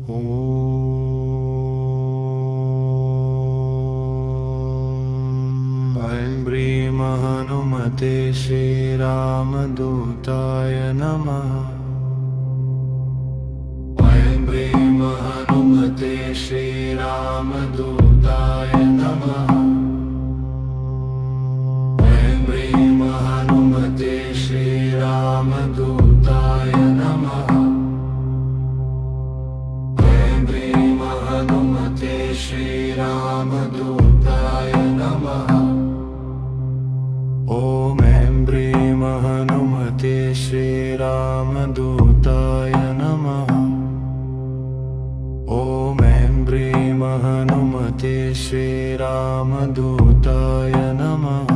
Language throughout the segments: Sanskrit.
ऐं ब्रीं हनुमते श्रीरामदूताय नमः। ऐं ब्रीं हनुमते श्रीरामदूताय नमः। ऐं ब्रीं हनुमते श्रीरामदूताय नमः। ऐं ब्रीं हनुमते श्रीरामदूताय नमः। ॐ ऐं ब्रीं हनुमते श्रीरामदूताय नमः। ॐ ऐं ब्रीं हनुमते श्रीरामदूताय नमः।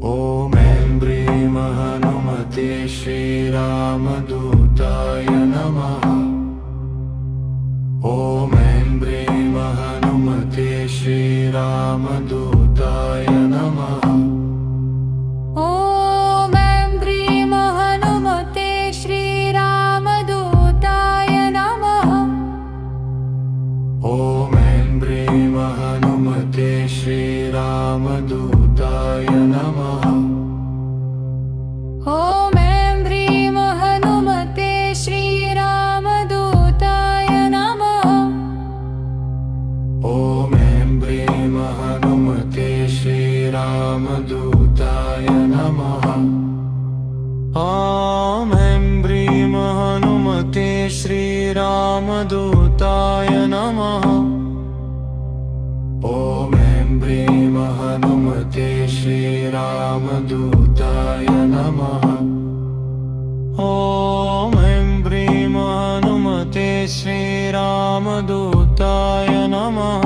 ॐ ऐं ब्रीं हनुमते श्रीरामदूताय नमः। ॐ ऐं ब्रीं हनुमते श्रीरामदूताय नमः। ॐ ऐं ब्रीं हनुमते श्रीरामदूताय नमः। ॐ ऐं ब्रीं हनुमते श्रीरामदूताय नमः। ॐ ऐं ब्रीं हनुमते श्रीरामदूताय नमः। ॐ ऐं ब्रीं हनुमते श्रीरामदूताय नमः। ॐ ऐं ब्रीं हनुमते श्रीरामदूताय नमः। ॐ ऐं ब्रीं हनुमते श्रीरामदूताय नमः। ॐ ऐं ब्रीं हनुमते श्रीरामदूताय नमः।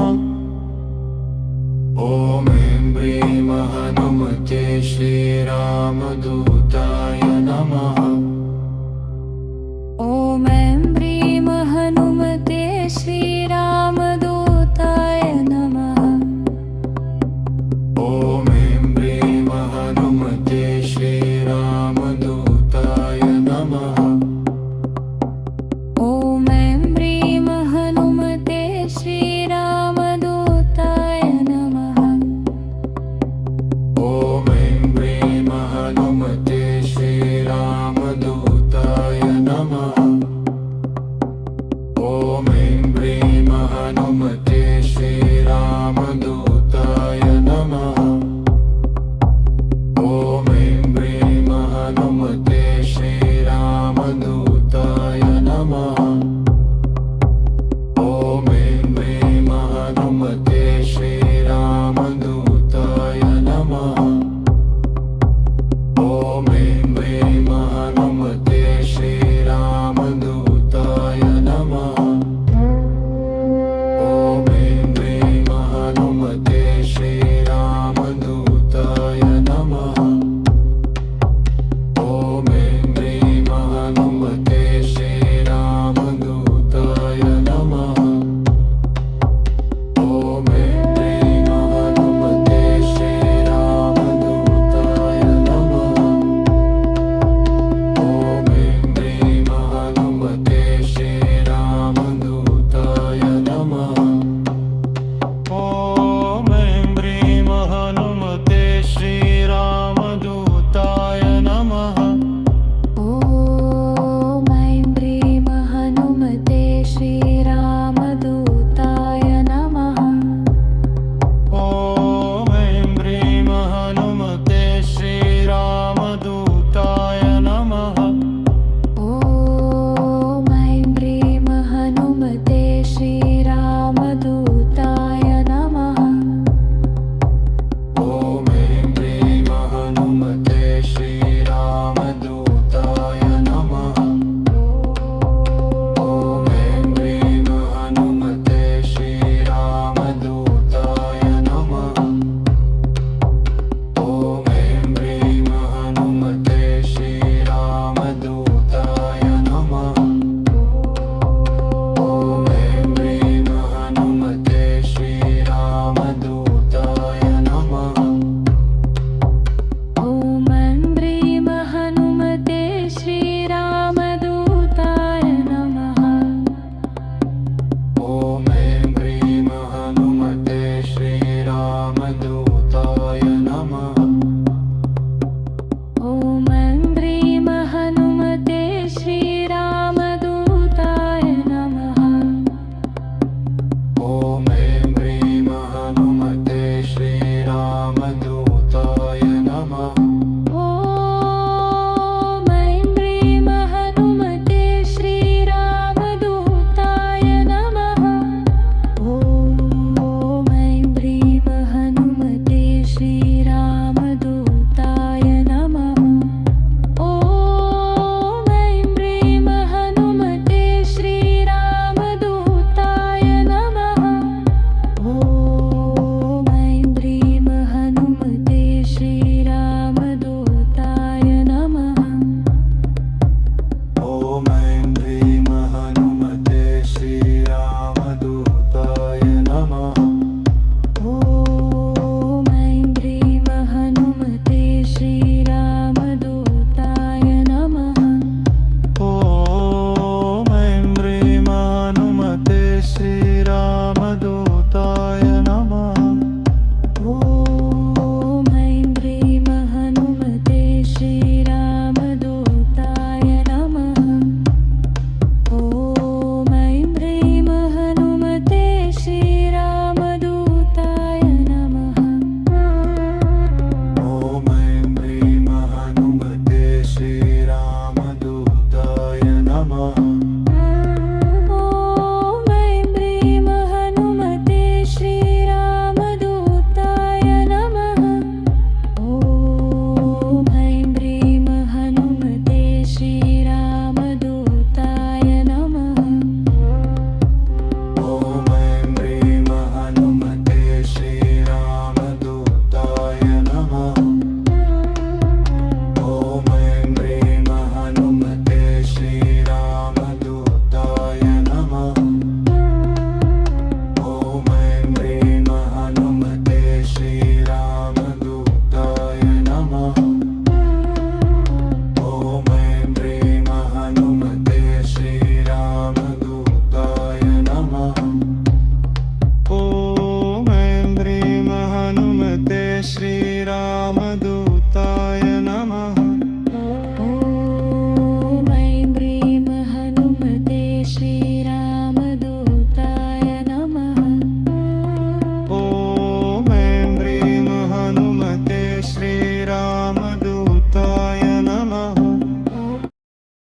ॐ ऐं ब्रीं हनुमते श्रीरामदूताय नमः।